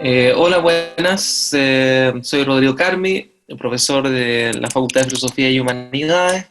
Hola, buenas. Soy Rodrigo Carmi, profesor de la Facultad de Filosofía y Humanidades.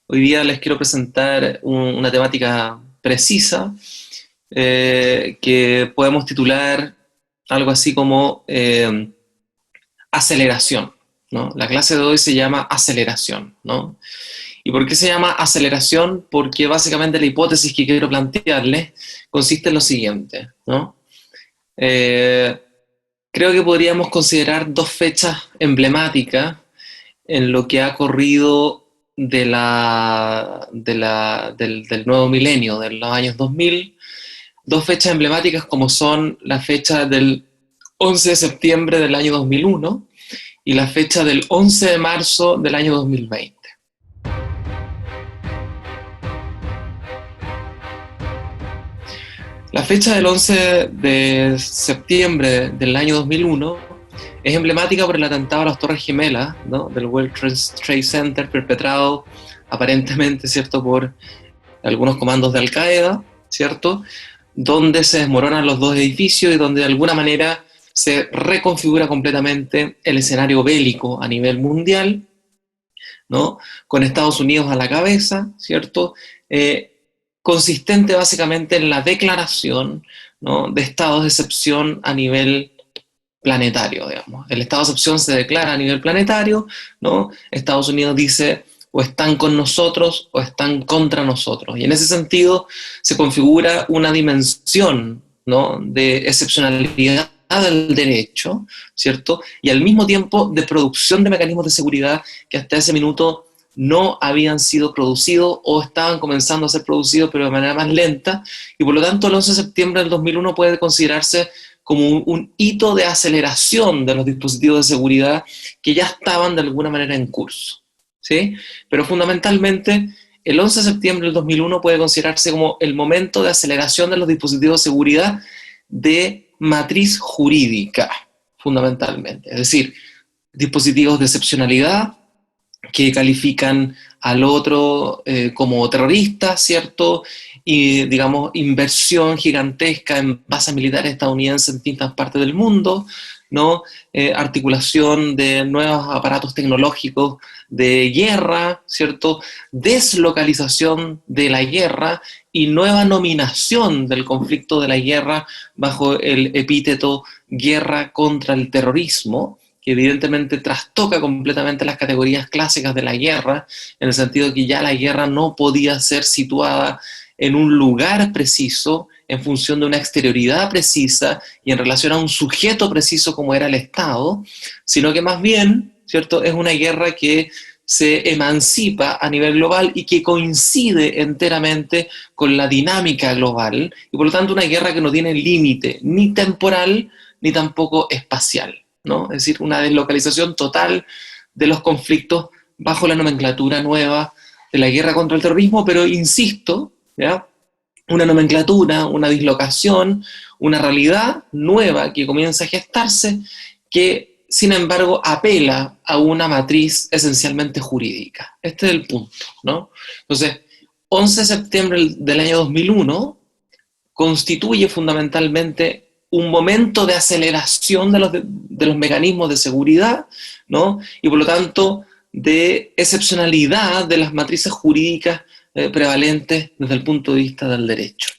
Hoy día les quiero presentar una temática precisa que podemos titular algo así como aceleración, ¿no? La clase de hoy se llama aceleración, ¿no? ¿Y por qué se llama aceleración? Porque básicamente la hipótesis que quiero plantearles consiste en lo siguiente, ¿no? Eh, Creo que podríamos considerar dos fechas emblemáticas en lo que ha corrido del nuevo milenio, de los años 2000, dos fechas emblemáticas como son la fecha del 11 de septiembre del año 2001 y la fecha del 11 de marzo del año 2020. La fecha del 11 de septiembre del año 2001 es emblemática por el atentado a las Torres Gemelas, ¿no?, del World Trade Center, perpetrado aparentemente, ¿cierto?, por algunos comandos de Al-Qaeda, ¿cierto?, donde se desmoronan los dos edificios y donde de alguna manera se reconfigura completamente el escenario bélico a nivel mundial, ¿no?, con Estados Unidos a la cabeza, ¿cierto?, consistente básicamente en la declaración, ¿no?, de estados de excepción a nivel planetario, digamos. El estado de excepción se declara a nivel planetario, ¿no? Estados Unidos dice o están con nosotros o están contra nosotros. Y en ese sentido se configura una dimensión, ¿no?, de excepcionalidad del derecho, ¿cierto? Y al mismo tiempo de producción de mecanismos de seguridad que hasta ese minuto no habían sido producidos o estaban comenzando a ser producidos, pero de manera más lenta, y por lo tanto el 11 de septiembre del 2001 puede considerarse como un hito de aceleración de los dispositivos de seguridad que ya estaban de alguna manera en curso, ¿sí? Pero fundamentalmente el 11 de septiembre del 2001 puede considerarse como el momento de aceleración de los dispositivos de seguridad de matriz jurídica, fundamentalmente. Es decir, dispositivos de excepcionalidad que califican al otro como terrorista, ¿cierto? Y, digamos, inversión gigantesca en bases militares estadounidenses en distintas partes del mundo, ¿no? Articulación de nuevos aparatos tecnológicos de guerra, ¿cierto? Deslocalización de la guerra y nueva nominación del conflicto de la guerra bajo el epíteto guerra contra el terrorismo, que evidentemente trastoca completamente las categorías clásicas de la guerra, en el sentido de que ya la guerra no podía ser situada en un lugar preciso, en función de una exterioridad precisa y en relación a un sujeto preciso como era el Estado, sino que más bien, ¿cierto?, es una guerra que se emancipa a nivel global y que coincide enteramente con la dinámica global, y por lo tanto una guerra que no tiene límite ni temporal ni tampoco espacial, ¿no? Es decir, una deslocalización total de los conflictos bajo la nomenclatura nueva de la guerra contra el terrorismo, pero insisto, ¿ya?, una nomenclatura, una dislocación, una realidad nueva que comienza a gestarse, que sin embargo apela a una matriz esencialmente jurídica. Este es el punto, ¿no? Entonces, 11 de septiembre del año 2001 constituye fundamentalmente un momento de aceleración de los mecanismos de seguridad, ¿no?, y por lo tanto de excepcionalidad de las matrices jurídicas prevalentes desde el punto de vista del derecho,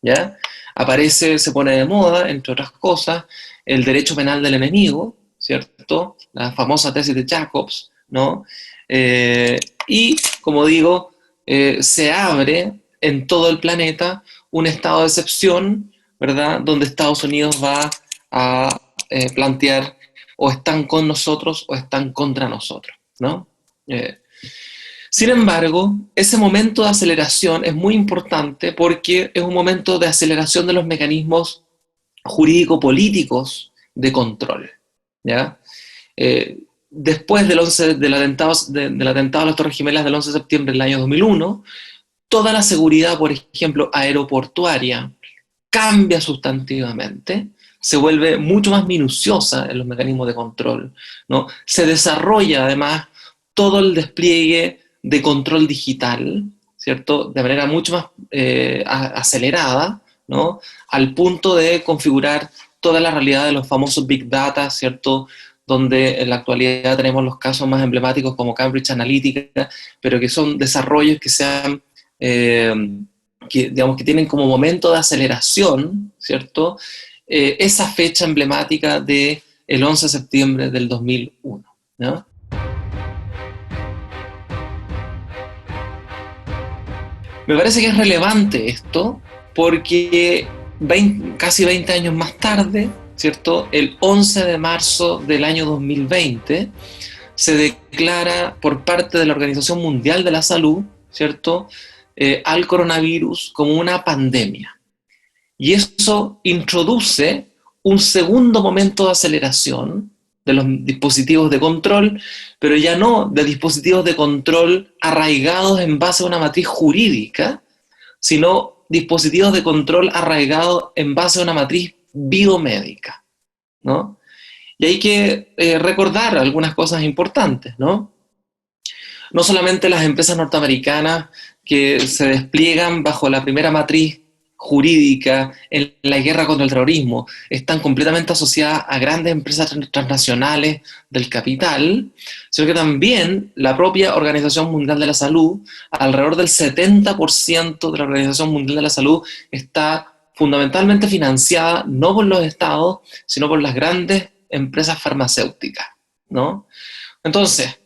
¿ya? Aparece, se pone de moda, entre otras cosas, el derecho penal del enemigo, ¿cierto? La famosa tesis de Jacobs, ¿no? Y, como digo, se abre en todo el planeta un estado de excepción, ¿verdad?, donde Estados Unidos va a plantear o están con nosotros o están contra nosotros, ¿no? Sin embargo, ese momento de aceleración es muy importante porque es un momento de aceleración de los mecanismos jurídico-políticos de control, ¿ya? Después del atentado a las Torres Gemelas del 11 de septiembre del año 2001, toda la seguridad, por ejemplo, aeroportuaria, cambia sustantivamente, se vuelve mucho más minuciosa en los mecanismos de control, ¿no? Se desarrolla además todo el despliegue de control digital, ¿cierto?, de manera mucho más acelerada, ¿no?, al punto de configurar toda la realidad de los famosos Big Data, ¿cierto? Donde en la actualidad tenemos los casos más emblemáticos como Cambridge Analytica, pero que son desarrollos que digamos, que tienen como momento de aceleración, ¿cierto? Esa fecha emblemática de el 11 de septiembre del 2001, ¿no? Me parece que es relevante esto porque casi 20 años más tarde, ¿cierto? El 11 de marzo del año 2020 se declara por parte de la Organización Mundial de la Salud, ¿cierto? Al coronavirus como una pandemia. Y eso introduce un segundo momento de aceleración de los dispositivos de control, pero ya no de dispositivos de control arraigados en base a una matriz jurídica, sino dispositivos de control arraigados en base a una matriz biomédica, ¿no? Y hay que recordar algunas cosas importantes, ¿no? No solamente las empresas norteamericanas que se despliegan bajo la primera matriz jurídica en la guerra contra el terrorismo están completamente asociadas a grandes empresas transnacionales del capital, sino que también la propia Organización Mundial de la Salud, alrededor del 70% de la Organización Mundial de la Salud está fundamentalmente financiada no por los estados, sino por las grandes empresas farmacéuticas, ¿no? Entonces,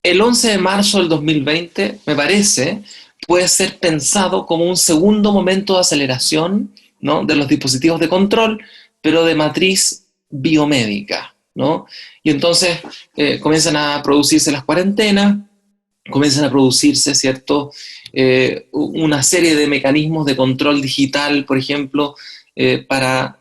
el 11 de marzo del 2020, me parece, puede ser pensado como un segundo momento de aceleración, ¿no? De los dispositivos de control, pero de matriz biomédica, ¿no? Y entonces comienzan a producirse las cuarentenas, comienzan a producirse, ¿cierto? Una serie de mecanismos de control digital, por ejemplo, para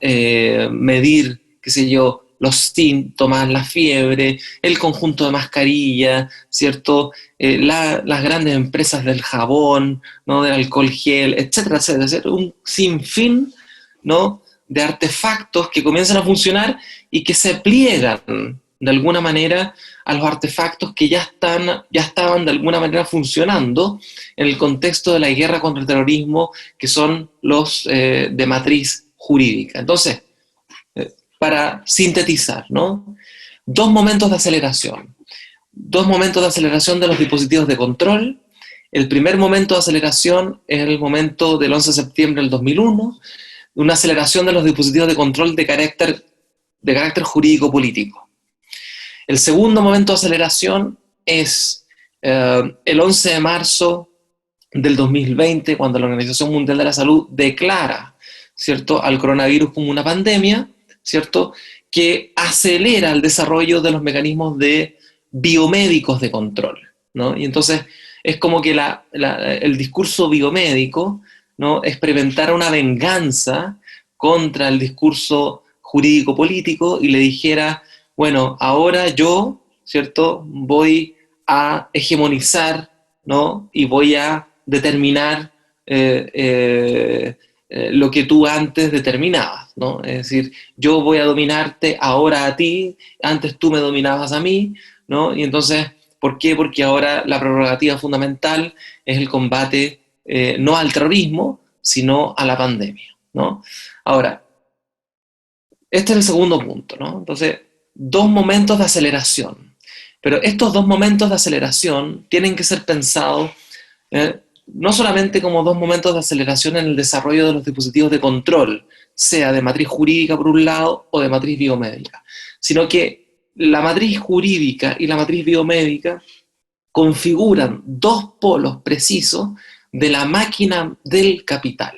medir, qué sé yo, los síntomas, la fiebre, el conjunto de mascarillas, ¿cierto? Las grandes empresas del jabón, ¿no? Del alcohol gel, etcétera, etcétera, etcétera. Un sinfín, ¿no? De artefactos que comienzan a funcionar y que se pliegan de alguna manera a los artefactos que ya estaban de alguna manera funcionando en el contexto de la guerra contra el terrorismo, que son los de matriz jurídica. Entonces, para sintetizar, ¿no? Dos momentos de aceleración de los dispositivos de control. El primer momento de aceleración es el momento del 11 de septiembre del 2001, una aceleración de los dispositivos de control de carácter jurídico-político. El segundo momento de aceleración es el 11 de marzo del 2020, cuando la Organización Mundial de la Salud declara, ¿cierto?, al coronavirus como una pandemia, ¿cierto?, que acelera el desarrollo de los mecanismos biomédicos de control, ¿no? Y entonces es como que el discurso biomédico, ¿no?, experimentara una venganza contra el discurso jurídico-político y le dijera, bueno, ahora yo, ¿cierto?, voy a hegemonizar, ¿no?, y voy a determinar lo que tú antes determinabas, ¿no? Es decir, yo voy a dominarte ahora a ti, antes tú me dominabas a mí, ¿no? Y entonces, ¿por qué? Porque ahora la prerrogativa fundamental es el combate no al terrorismo, sino a la pandemia, ¿no? Ahora, este es el segundo punto, ¿no? Entonces, dos momentos de aceleración. Pero estos dos momentos de aceleración tienen que ser pensados no solamente como dos momentos de aceleración en el desarrollo de los dispositivos de control, sea de matriz jurídica por un lado o de matriz biomédica, sino que la matriz jurídica y la matriz biomédica configuran dos polos precisos de la máquina del capital,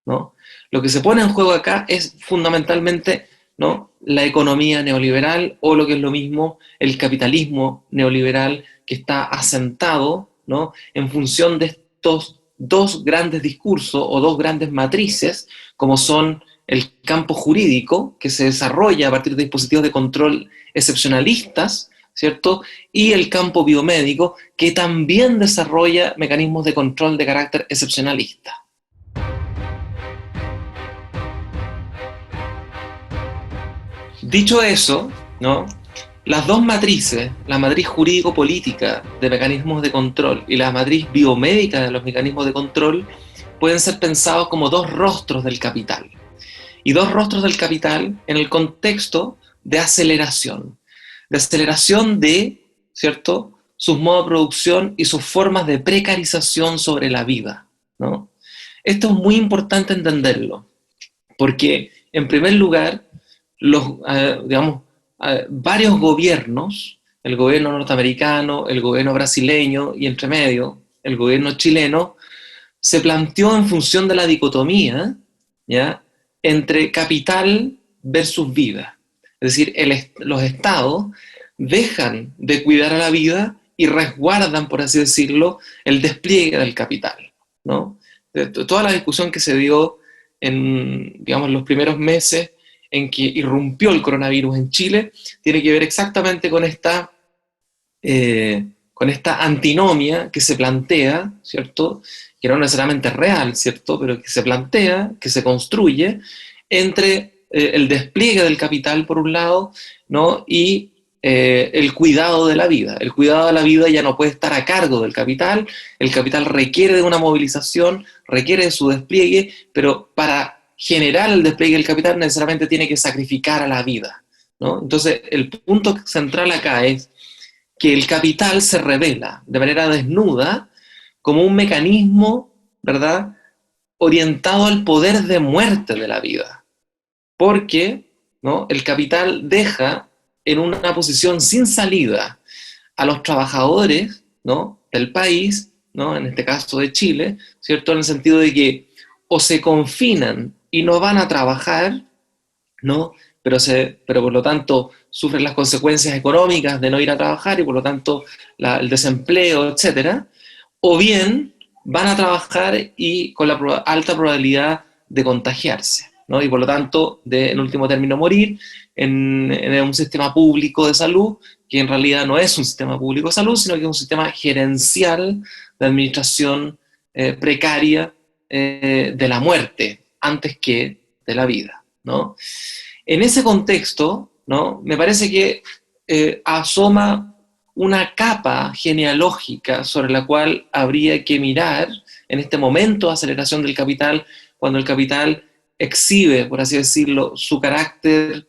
¿no? Lo que se pone en juego acá es fundamentalmente, ¿no?, la economía neoliberal, o lo que es lo mismo, el capitalismo neoliberal, que está asentado, ¿no?, en función de estos dos grandes discursos o dos grandes matrices, como son el campo jurídico, que se desarrolla a partir de dispositivos de control excepcionalistas, ¿cierto?, y el campo biomédico, que también desarrolla mecanismos de control de carácter excepcionalista. Dicho eso, ¿no?, las dos matrices, la matriz jurídico-política de mecanismos de control y la matriz biomédica de los mecanismos de control, pueden ser pensados como dos rostros del capital. y dos rostros del capital en el contexto de aceleración de, ¿cierto?, sus modos de producción y sus formas de precarización sobre la vida, ¿no? Esto es muy importante entenderlo, porque, en primer lugar, digamos, varios gobiernos, el gobierno norteamericano, el gobierno brasileño y entre medio, el gobierno chileno, se planteó en función de la dicotomía, ¿ya?, entre capital versus vida. Es decir, los estados dejan de cuidar a la vida y resguardan, por así decirlo, el despliegue del capital, ¿no? Toda la discusión que se dio en, digamos, los primeros meses en que irrumpió el coronavirus en Chile tiene que ver exactamente con esta antinomia que se plantea, ¿cierto?, que no necesariamente es real, ¿cierto?, pero que se plantea, que se construye entre el despliegue del capital por un lado, ¿no?, y el cuidado de la vida. El cuidado de la vida ya no puede estar a cargo del capital, el capital requiere de una movilización, requiere de su despliegue, pero para generar el despliegue del capital necesariamente tiene que sacrificar a la vida, ¿no? Entonces, el punto central acá es que el capital se revela de manera desnuda como un mecanismo, ¿verdad?, orientado al poder de muerte de la vida. Porque, ¿no?, el capital deja en una posición sin salida a los trabajadores, ¿no?, del país, ¿no?, en este caso de Chile, ¿cierto?, en el sentido de que o se confinan y no van a trabajar, ¿no?, pero por lo tanto sufren las consecuencias económicas de no ir a trabajar y por lo tanto el desempleo, etcétera, o bien van a trabajar y con la alta probabilidad de contagiarse, ¿no?, y por lo tanto de, en último término, morir en un sistema público de salud que en realidad no es un sistema público de salud, sino que es un sistema gerencial de administración precaria de la muerte antes que de la vida, ¿no? En ese contexto, ¿no?, me parece que asoma una capa genealógica sobre la cual habría que mirar en este momento de aceleración del capital, cuando el capital exhibe, por así decirlo, su carácter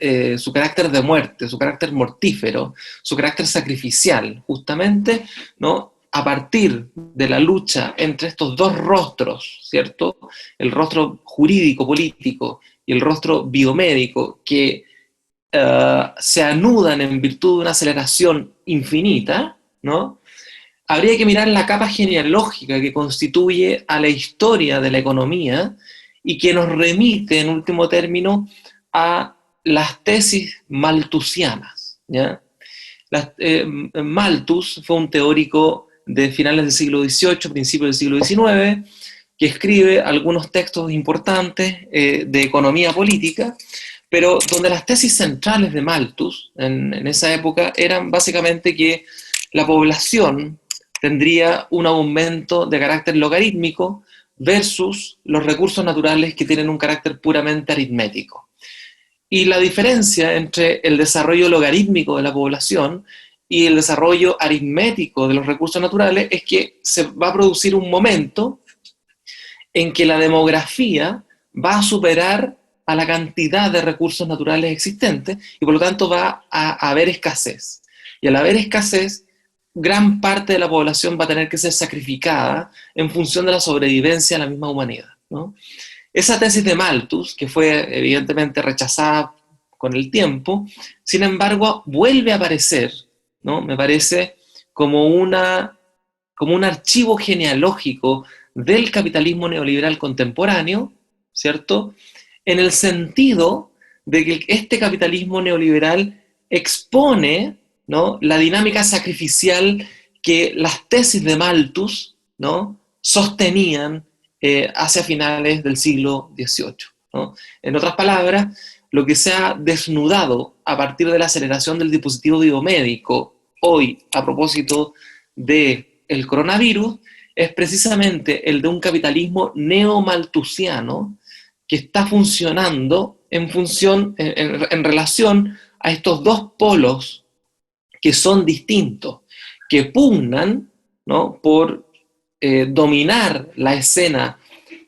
de muerte, su carácter mortífero, su carácter sacrificial, justamente, ¿no?, a partir de la lucha entre estos dos rostros, ¿cierto?, el rostro jurídico-político y el rostro biomédico, que se anudan en virtud de una aceleración infinita, ¿no? Habría que mirar la capa genealógica que constituye a la historia de la economía y que nos remite, en último término, a las tesis malthusianas, ¿ya? Malthus fue un teórico de finales del siglo XVIII, principios del siglo XIX, que escribe algunos textos importantes de economía política, pero donde las tesis centrales de Malthus en esa época eran básicamente que la población tendría un aumento de carácter logarítmico versus los recursos naturales que tienen un carácter puramente aritmético. Y la diferencia entre el desarrollo logarítmico de la población y el desarrollo aritmético de los recursos naturales es que se va a producir un momento en que la demografía va a superar a la cantidad de recursos naturales existentes y por lo tanto va a haber escasez. Y al haber escasez, gran parte de la población va a tener que ser sacrificada en función de la sobrevivencia de la misma humanidad, ¿no? Esa tesis de Malthus, que fue evidentemente rechazada con el tiempo, sin embargo, vuelve a aparecer, ¿no?, me parece, como un archivo genealógico del capitalismo neoliberal contemporáneo, ¿cierto?, en el sentido de que este capitalismo neoliberal expone, ¿no?, la dinámica sacrificial que las tesis de Malthus, ¿no?, sostenían hacia finales del siglo XVIII, ¿no? En otras palabras, lo que se ha desnudado a partir de la aceleración del dispositivo biomédico hoy a propósito del coronavirus es precisamente el de un capitalismo neomalthusiano que está funcionando en relación a estos dos polos que son distintos, que pugnan, ¿no?, por dominar la escena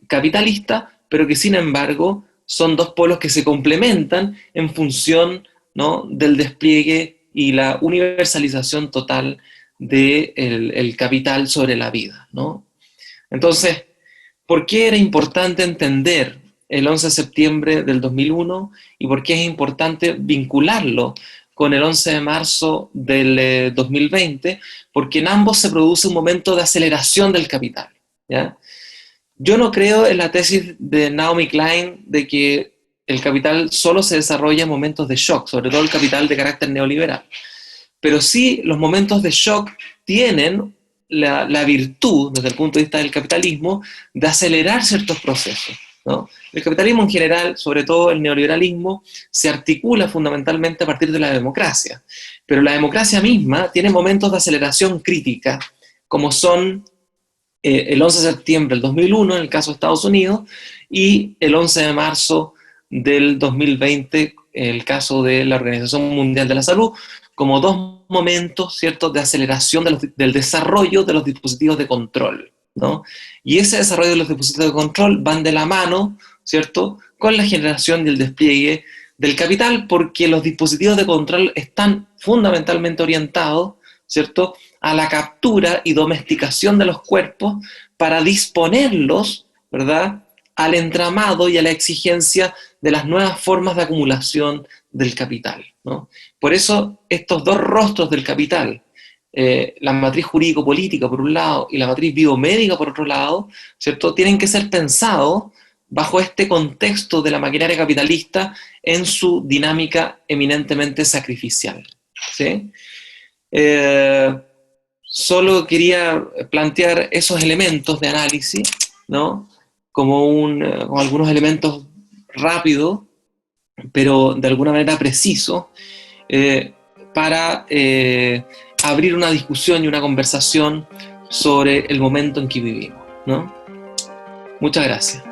capitalista, pero que sin embargo son dos polos que se complementan en función, ¿no?, del despliegue y la universalización total del el capital sobre la vida, ¿no? Entonces, ¿por qué era importante entender el 11 de septiembre del 2001 y por qué es importante vincularlo con el 11 de marzo del 2020? Porque en ambos se produce un momento de aceleración del capital, ¿ya? Yo no creo en la tesis de Naomi Klein de que el capital solo se desarrolla en momentos de shock, sobre todo el capital de carácter neoliberal. Pero sí, los momentos de shock tienen la virtud, desde el punto de vista del capitalismo, de acelerar ciertos procesos, ¿no? El capitalismo en general, sobre todo el neoliberalismo, se articula fundamentalmente a partir de la democracia. Pero la democracia misma tiene momentos de aceleración crítica, como son el 11 de septiembre del 2001, en el caso de Estados Unidos, y el 11 de marzo del 2020, en el caso de la Organización Mundial de la Salud, como dos momentos, ¿cierto?, de aceleración del desarrollo de los dispositivos de control, ¿no? Y ese desarrollo de los dispositivos de control van de la mano, ¿cierto?, con la generación y el despliegue del capital, porque los dispositivos de control están fundamentalmente orientados, ¿cierto?, a la captura y domesticación de los cuerpos para disponerlos, ¿verdad?, al entramado y a la exigencia de las nuevas formas de acumulación del capital, ¿no? Por eso estos dos rostros del capital, la matriz jurídico-política por un lado y la matriz biomédica por otro lado, ¿cierto?, tienen que ser pensados bajo este contexto de la maquinaria capitalista en su dinámica eminentemente sacrificial, ¿sí? Solo quería plantear esos elementos de análisis, ¿no?, como algunos elementos rápidos, pero de alguna manera precisos, para abrir una discusión y una conversación sobre el momento en que vivimos, ¿no? Muchas gracias.